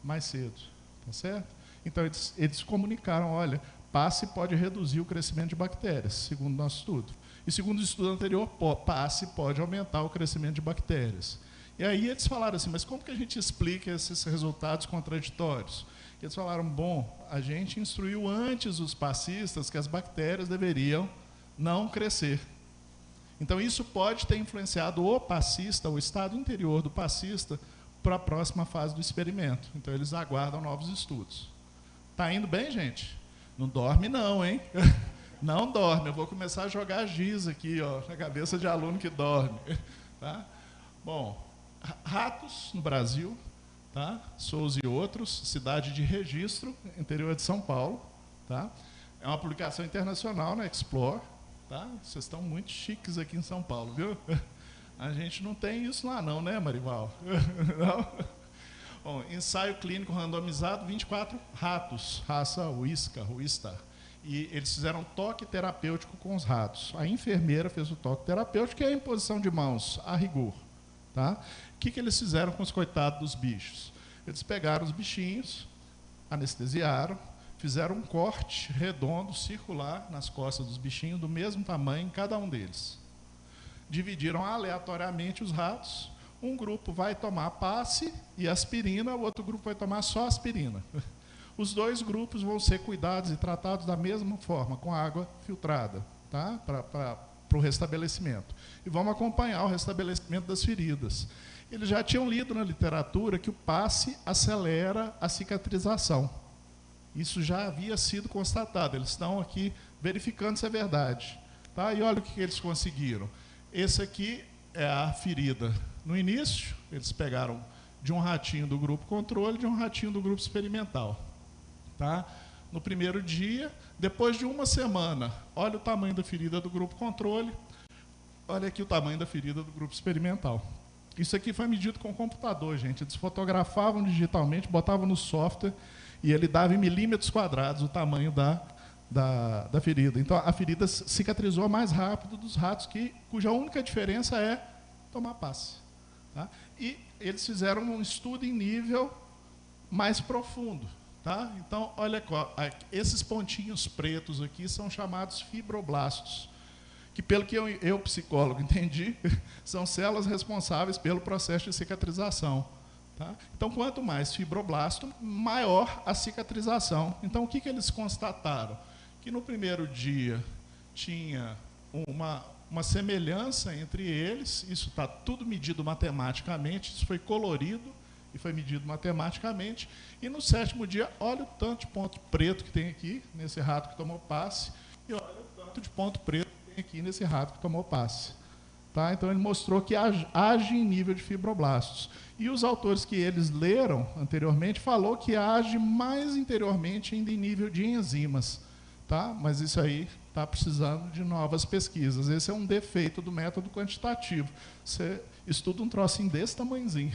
mais cedo, tá certo? Então, eles comunicaram, olha, passe pode reduzir o crescimento de bactérias, segundo o nosso estudo. E segundo o estudo anterior, passe pode aumentar o crescimento de bactérias. E aí eles falaram assim, mas como que a gente explica esses resultados contraditórios? Eles falaram, bom, a gente instruiu antes os passistas que as bactérias deveriam não crescer. Então, isso pode ter influenciado o passista, o estado interior do passista, para a próxima fase do experimento. Então, eles aguardam novos estudos. Tá indo bem, gente? Não dorme não, hein? Não dorme. Eu vou começar a jogar giz aqui, ó, na cabeça de aluno que dorme. Tá? Bom, ratos no Brasil, tá? Souza e outros, cidade de Registro, interior de São Paulo. Tá? É uma publicação internacional na Explore. Tá? Vocês estão muito chiques aqui em São Paulo, viu? A gente não tem isso lá não, né, Marival? Não? Bom, ensaio clínico randomizado, 24 ratos, raça Wista. E eles fizeram toque terapêutico com os ratos. A enfermeira fez o toque terapêutico, que é a imposição de mãos, a rigor. Tá? O que eles fizeram com os coitados dos bichos? Eles pegaram os bichinhos, anestesiaram, fizeram um corte redondo, circular, nas costas dos bichinhos, do mesmo tamanho em cada um deles. Dividiram aleatoriamente os ratos. Um grupo vai tomar passe e aspirina, o outro grupo vai tomar só aspirina. Os dois grupos vão ser cuidados e tratados da mesma forma, com água filtrada, tá? Para o restabelecimento. E vamos acompanhar o restabelecimento das feridas. Eles já tinham lido na literatura que o passe acelera a cicatrização. Isso já havia sido constatado. Eles estão aqui verificando se é verdade. Tá? E olha o que eles conseguiram. Esse aqui é a ferida. No início, eles pegaram de um ratinho do grupo controle e de um ratinho do grupo experimental. Tá? No primeiro dia, depois de uma semana, olha o tamanho da ferida do grupo controle, olha aqui o tamanho da ferida do grupo experimental. Isso aqui foi medido com computador, gente. Eles fotografavam digitalmente, botavam no software e ele dava em milímetros quadrados o tamanho da ferida. Então, a ferida cicatrizou mais rápido dos ratos, cuja única diferença é tomar passe. Tá? E eles fizeram um estudo em nível mais profundo. Tá? Então, olha, esses pontinhos pretos aqui são chamados fibroblastos, que, pelo que eu psicólogo, entendi, são células responsáveis pelo processo de cicatrização. Tá? Então, quanto mais fibroblasto, maior a cicatrização. Então, o que eles constataram? Que no primeiro dia tinha uma semelhança entre eles, isso está tudo medido matematicamente, isso foi colorido e foi medido matematicamente, e no 7º dia, olha o tanto de ponto preto que tem aqui, nesse rato que tomou passe, e olha o tanto de ponto preto que tem aqui nesse rato que tomou passe. Tá? Então, ele mostrou que age em nível de fibroblastos. E os autores que eles leram anteriormente falou que age mais interiormente ainda em nível de enzimas. Tá? Mas isso aí está precisando de novas pesquisas. Esse é um defeito do método quantitativo. Você estuda um trocinho desse tamanhozinho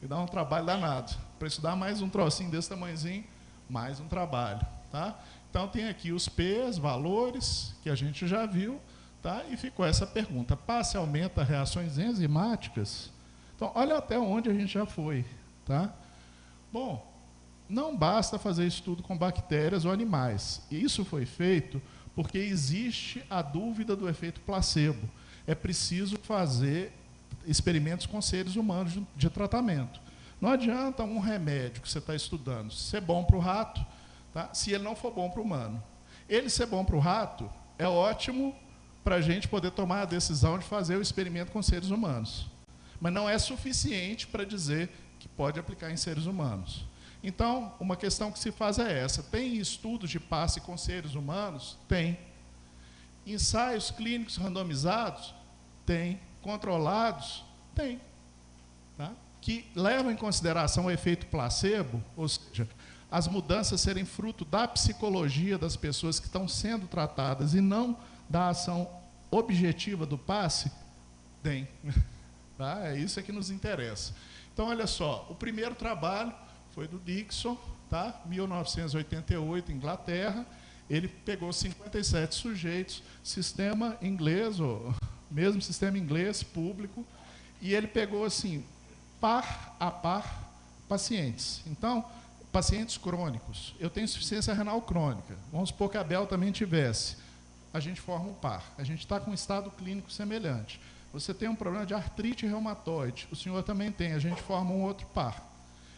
e dá um trabalho danado. Para estudar mais um trocinho desse tamanhozinho, mais um trabalho. Tá? Então, tem aqui os P's, valores, que a gente já viu. Tá? E ficou essa pergunta, passe aumenta reações enzimáticas? Então, olha até onde a gente já foi. Tá? Bom, não basta fazer estudo com bactérias ou animais. Isso foi feito porque existe a dúvida do efeito placebo. É preciso fazer experimentos com seres humanos de tratamento. Não adianta um remédio que você está estudando ser bom para o rato, tá? Se ele não for bom para o humano. Ele ser bom para o rato é ótimo para a gente poder tomar a decisão de fazer o experimento com seres humanos. Mas não é suficiente para dizer que pode aplicar em seres humanos. Então, uma questão que se faz é essa. Tem estudos de passe com seres humanos? Tem. Ensaios clínicos randomizados? Tem. Controlados? Tem. Tá? Que levam em consideração o efeito placebo, ou seja, as mudanças serem fruto da psicologia das pessoas que estão sendo tratadas e não da ação objetiva do passe? Tem. Tá? É isso que nos interessa. Então, olha só, o primeiro trabalho foi do Dixon, tá? 1988, Inglaterra. Ele pegou 57 sujeitos, sistema inglês, ou mesmo sistema inglês, público, e ele pegou assim, par a par, pacientes. Então, pacientes crônicos. Eu tenho insuficiência renal crônica. Vamos supor que a Bel também tivesse. A gente forma um par. A gente está com um estado clínico semelhante. Você tem um problema de artrite reumatoide. O senhor também tem. A gente forma um outro par.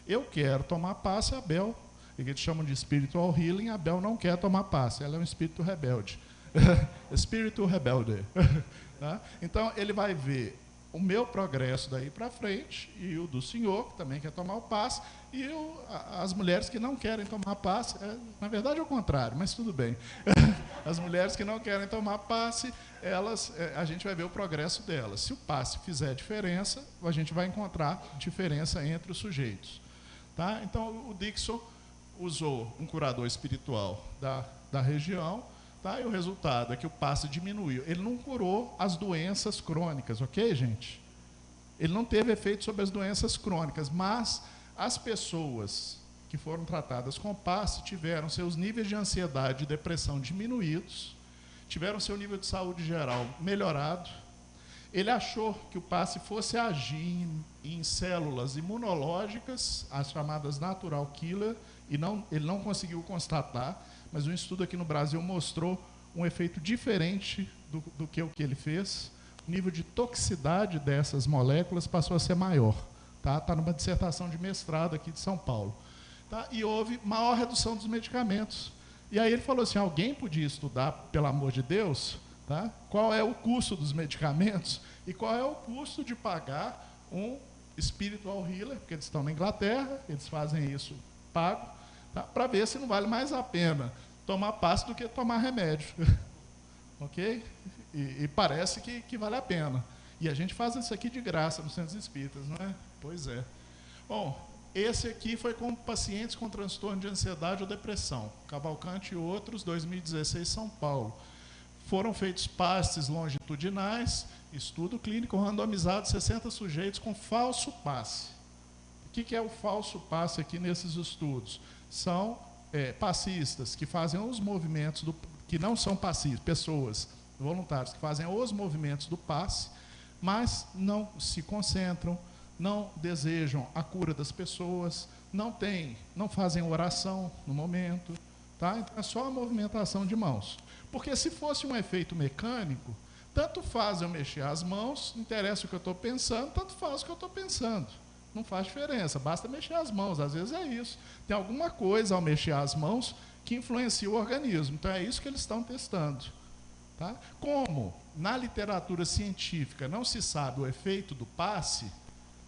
Eu quero tomar passe, a Bel, que eles chamam de spiritual healing, a Bel não quer tomar passe. Ela é um espírito rebelde. Espírito rebelde. Tá? Então, ele vai ver o meu progresso daí para frente e o do senhor, que também quer tomar o passe, e as mulheres que não querem tomar passe, na verdade é o contrário, mas tudo bem. As mulheres que não querem tomar passe, a gente vai ver o progresso delas. Se o passe fizer diferença, a gente vai encontrar diferença entre os sujeitos. Tá? Então, o Dixon usou um curador espiritual da região, tá? E o resultado é que o passe diminuiu. Ele não curou as doenças crônicas, ok, gente? Ele não teve efeito sobre as doenças crônicas, mas as pessoas que foram tratadas com passe tiveram seus níveis de ansiedade e depressão diminuídos, tiveram seu nível de saúde geral melhorado. Ele achou que o passe fosse agir em células imunológicas, as chamadas natural killer, e ele não conseguiu constatar, mas um estudo aqui no Brasil mostrou um efeito diferente do que o que ele fez. O nível de toxicidade dessas moléculas passou a ser maior. Tá numa dissertação de mestrado aqui de São Paulo. Tá? E houve maior redução dos medicamentos. E aí ele falou assim, alguém podia estudar, pelo amor de Deus, tá? Qual é o custo dos medicamentos e qual é o custo de pagar um spiritual healer, porque eles estão na Inglaterra, eles fazem isso pago, tá? Para ver se não vale mais a pena tomar passe do que tomar remédio. Ok? E parece que vale a pena. E a gente faz isso aqui de graça nos centros espíritas, não é? Pois é. Bom, esse aqui foi com pacientes com transtorno de ansiedade ou depressão. Cavalcante e outros, 2016, São Paulo. Foram feitos passes longitudinais, estudo clínico randomizado, 60 sujeitos com falso passe. O que é o falso passe aqui nesses estudos? São passistas que fazem os movimentos, que não são passistas, pessoas, voluntários, que fazem os movimentos do passe, mas não se concentram, não desejam a cura das pessoas, não fazem oração no momento, tá? Então é só a movimentação de mãos. Porque se fosse um efeito mecânico, tanto faz eu mexer as mãos, não interessa o que eu estou pensando, tanto faz o que eu estou pensando. Não faz diferença, basta mexer as mãos, às vezes é isso. Tem alguma coisa ao mexer as mãos que influencia o organismo, então é isso que eles estão testando. Tá? Como na literatura científica não se sabe o efeito do passe,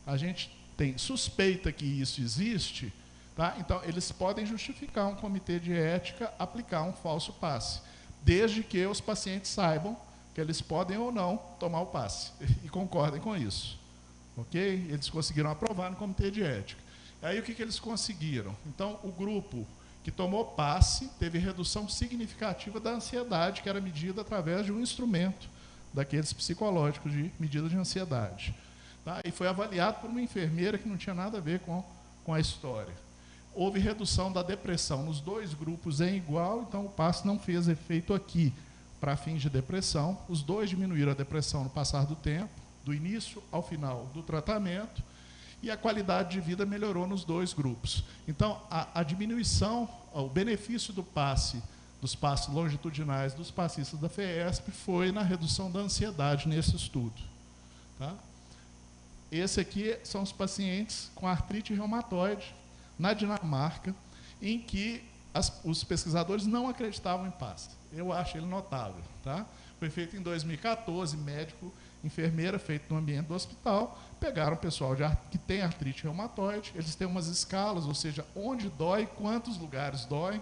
a gente tem suspeita que isso existe, tá? Então eles podem justificar um comitê de ética aplicar um falso passe, desde que os pacientes saibam que eles podem ou não tomar o passe e concordem com isso. Ok? Eles conseguiram aprovar no comitê de ética. Aí o que eles conseguiram? Então o grupo que tomou passe teve redução significativa da ansiedade, que era medida através de um instrumento daqueles psicológicos de medida de ansiedade. Tá? E foi avaliado por uma enfermeira que não tinha nada a ver com a história. Houve redução da depressão nos dois grupos em igual, então o passe não fez efeito aqui para fins de depressão. Os dois diminuíram a depressão no passar do tempo, do início ao final do tratamento, e a qualidade de vida melhorou nos dois grupos. Então, a diminuição, o benefício do passe, dos passes longitudinais dos passistas da FEESP foi na redução da ansiedade nesse estudo. Tá? Esse aqui são os pacientes com artrite reumatoide, na Dinamarca, em que os pesquisadores não acreditavam em PAS. Eu acho ele notável. Tá? Foi feito em 2014, médico, enfermeira, feito no ambiente do hospital, pegaram o pessoal que tem artrite reumatoide, eles têm umas escalas, ou seja, onde dói, quantos lugares dói,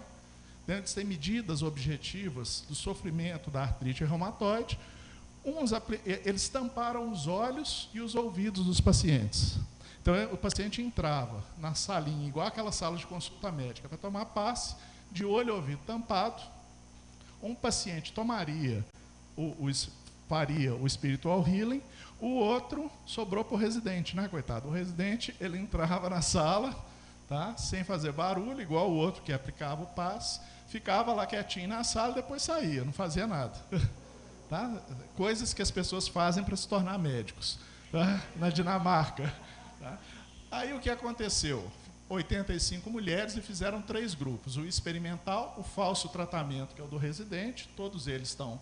eles têm medidas objetivas do sofrimento da artrite reumatoide. Eles tamparam os olhos e os ouvidos dos pacientes. Então, o paciente entrava na salinha, igual aquela sala de consulta médica, para tomar passe, de olho e ouvido tampado. Um paciente faria o spiritual healing, o outro sobrou para o residente, né, coitado? O residente, ele entrava na sala, tá, sem fazer barulho, igual o outro que aplicava o passe, ficava lá quietinho na sala e depois saía, não fazia nada. Tá? Coisas que as pessoas fazem para se tornar médicos, tá? Na Dinamarca. Tá? Aí o que aconteceu? 85 mulheres e fizeram 3 grupos. O experimental, o falso tratamento, que é o do residente, todos eles estão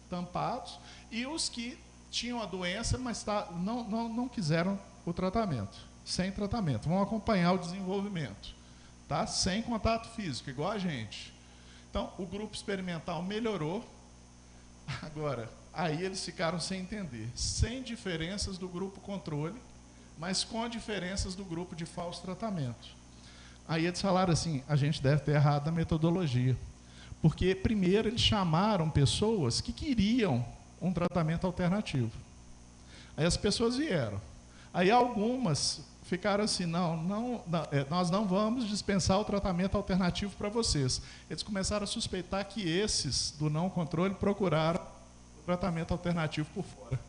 tampados, e os que tinham a doença, mas não quiseram o tratamento, sem tratamento. Vão acompanhar o desenvolvimento, tá? Sem contato físico, igual a gente. Então, o grupo experimental melhorou. Agora, aí eles ficaram sem entender, sem diferenças do grupo controle, mas com diferenças do grupo de falso tratamento. Aí eles falaram assim, a gente deve ter errado a metodologia, porque primeiro eles chamaram pessoas que queriam um tratamento alternativo. Aí as pessoas vieram. Aí algumas ficaram assim, nós não vamos dispensar o tratamento alternativo para vocês. Eles começaram a suspeitar que esses do não controle procuraram o tratamento alternativo por fora.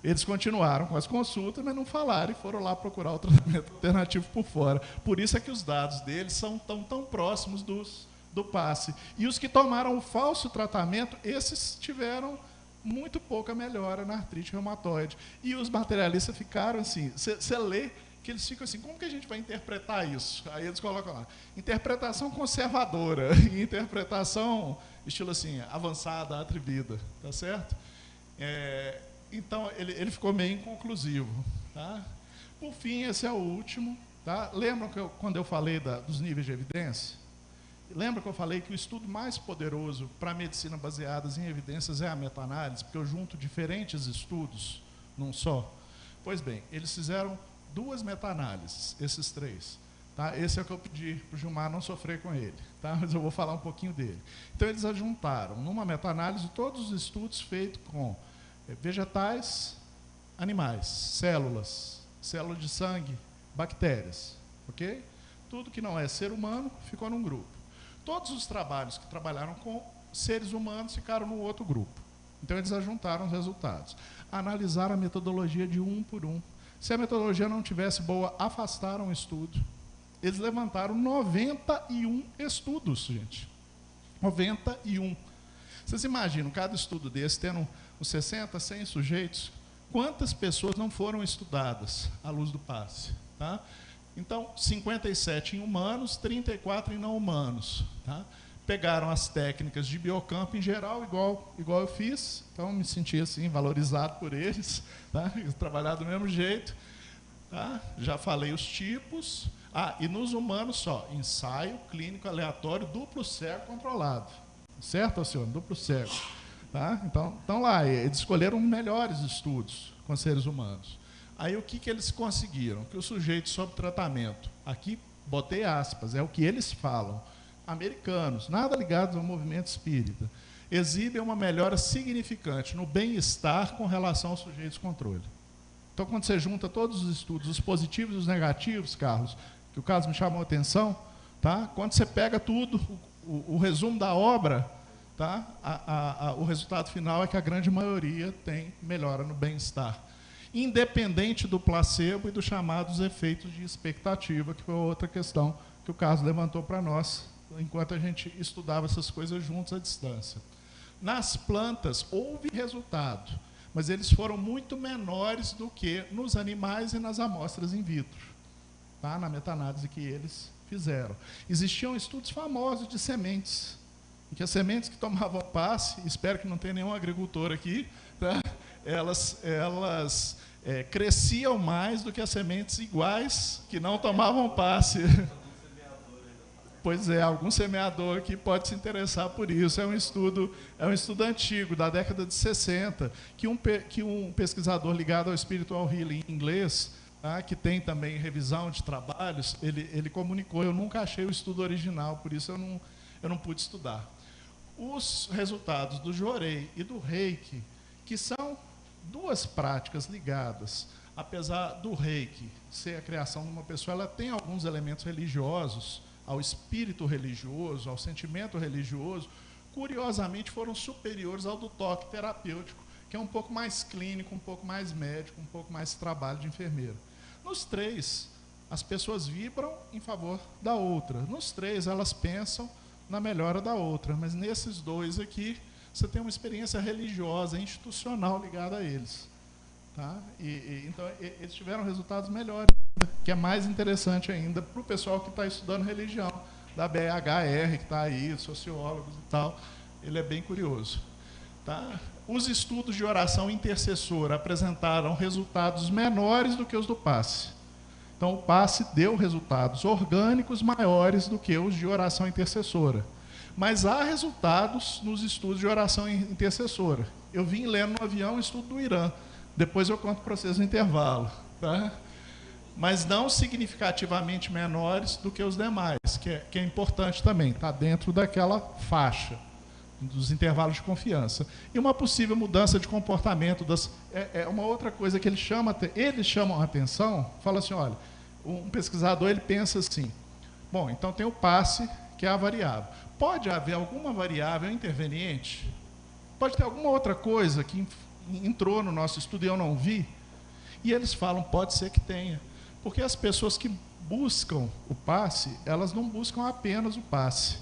Eles continuaram com as consultas, mas não falaram e foram lá procurar o tratamento alternativo por fora. Por isso é que os dados deles são tão próximos do passe. E os que tomaram o falso tratamento, esses tiveram muito pouca melhora na artrite reumatoide. E os materialistas ficaram assim, você lê que eles ficam assim, como que a gente vai interpretar isso? Aí eles colocam lá, interpretação conservadora, e interpretação, estilo assim, avançada, atrevida, tá certo? Então, ele ficou meio inconclusivo. Tá? Por fim, esse é o último. Tá? Lembram que quando eu falei dos níveis de evidência? Lembra que eu falei que o estudo mais poderoso para a medicina baseada em evidências é a meta-análise, porque eu junto diferentes estudos num só? Pois bem, eles fizeram 2 meta-análises, esses 3. Tá? Esse é o que eu pedi para o Gilmar não sofrer com ele, tá? Mas eu vou falar um pouquinho dele. Então, eles ajuntaram, numa meta-análise, todos os estudos feitos com vegetais, animais, células de sangue, bactérias, ok? Tudo que não é ser humano ficou num grupo. Todos os trabalhos que trabalharam com seres humanos ficaram no outro grupo. Então, eles ajuntaram os resultados. Analisaram a metodologia de um por um. Se a metodologia não tivesse boa, afastaram o estudo. Eles levantaram 91 estudos, gente. 91. Vocês imaginam, cada estudo desse, tendo uns 60, 100 sujeitos, quantas pessoas não foram estudadas à luz do passe? Tá? Então, 57 em humanos, 34 em não humanos. Tá? Pegaram as técnicas de biocampo em geral, igual eu fiz, então me senti assim, valorizado por eles, tá? Trabalhar do mesmo jeito. Tá? Já falei os tipos. E nos humanos só, ensaio clínico aleatório, duplo cego controlado. Certo, Alcione? Duplo cego. Tá? Então lá, eles escolheram melhores estudos com seres humanos. Aí o que eles conseguiram? Que o sujeito sob tratamento, aqui botei aspas, é o que eles falam, americanos, nada ligados ao movimento espírita, exibem uma melhora significante no bem-estar com relação aos sujeitos controle. Então, quando você junta todos os estudos, os positivos e os negativos, Carlos, que o Carlos me chamou a atenção, tá? Quando você pega tudo, o resumo da obra, tá? O resultado final é que a grande maioria tem melhora no bem-estar, independente do placebo e dos chamados efeitos de expectativa, que foi outra questão que o Carlos levantou para nós, enquanto a gente estudava essas coisas juntos à distância. Nas plantas, houve resultado, mas eles foram muito menores do que nos animais e nas amostras in vitro, tá? Na meta-análise que eles fizeram. Existiam estudos famosos de sementes, em que as sementes que tomavam passe, espero que não tenha nenhum agricultor aqui, tá? Elas cresciam mais do que as sementes iguais que não tomavam passe. Pois é, algum semeador aqui pode se interessar por isso. É um estudo antigo, da década de 60, que um pesquisador ligado ao Spiritual Healing inglês, tá, que tem também revisão de trabalhos, ele comunicou. Eu nunca achei o estudo original, por isso eu não pude estudar. Os resultados do Jorei e do Reiki, que são duas práticas ligadas, apesar do Reiki ser a criação de uma pessoa, ela tem alguns elementos religiosos, ao espírito religioso, ao sentimento religioso, curiosamente foram superiores ao do toque terapêutico, que é um pouco mais clínico, um pouco mais médico, um pouco mais trabalho de enfermeiro. Nos três, as pessoas vibram em favor da outra. Nos três, elas pensam na melhora da outra. Mas nesses dois aqui, você tem uma experiência religiosa, institucional ligada a eles. Tá? Então, eles tiveram resultados melhores, que é mais interessante ainda para o pessoal que está estudando religião, da BHR, que está aí, sociólogos e tal. Ele é bem curioso. Tá? Os estudos de oração intercessora apresentaram resultados menores do que os do passe. Então, o passe deu resultados orgânicos maiores do que os de oração intercessora. Mas há resultados nos estudos de oração intercessora. Eu vim lendo no avião o estudo do Irã. Depois eu conto para vocês no intervalo. Tá? Mas não significativamente menores do que os demais, que é importante também. Está dentro daquela faixa dos intervalos de confiança. E uma possível mudança de comportamento. É uma outra coisa que eles chamam a atenção. Fala assim, olha, um pesquisador ele pensa assim, bom, então tem o passe, que é a variável. Pode haver alguma variável interveniente? Pode ter alguma outra coisa que entrou no nosso estudo e eu não vi? E eles falam, pode ser que tenha. Porque as pessoas que buscam o passe, elas não buscam apenas o passe.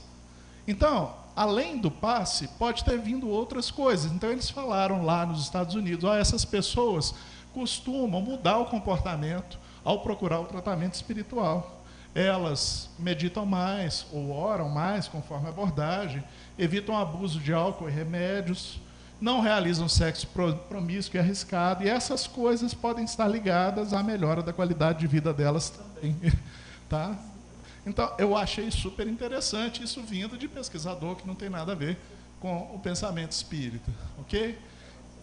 Então, além do passe, pode ter vindo outras coisas. Então, eles falaram lá nos Estados Unidos, essas pessoas costumam mudar o comportamento ao procurar o tratamento espiritual. Elas meditam mais ou oram mais, conforme a abordagem, evitam abuso de álcool e remédios, não realizam sexo promíscuo e arriscado, e essas coisas podem estar ligadas à melhora da qualidade de vida delas também. Tá? Então, eu achei super interessante isso vindo de pesquisador que não tem nada a ver com o pensamento espírita. Ok?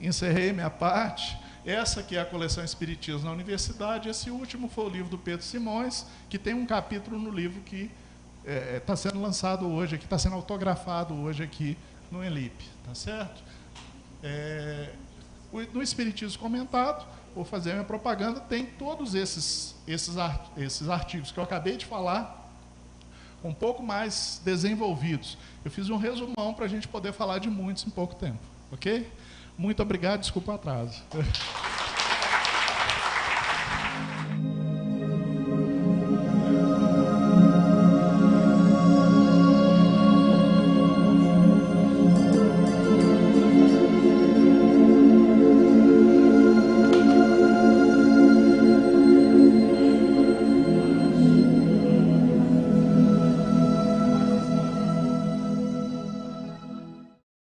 Encerrei minha parte. Essa aqui é a coleção Espiritismo na Universidade. Esse último foi o livro do Pedro Simões, que tem um capítulo no livro que está sendo lançado hoje, que está sendo autografado hoje aqui no Enlip. Tá certo? No Espiritismo Comentado, vou fazer a minha propaganda, tem todos esses artigos que eu acabei de falar, um pouco mais desenvolvidos. Eu fiz um resumão para a gente poder falar de muitos em pouco tempo. Ok? Muito obrigado, desculpa o atraso.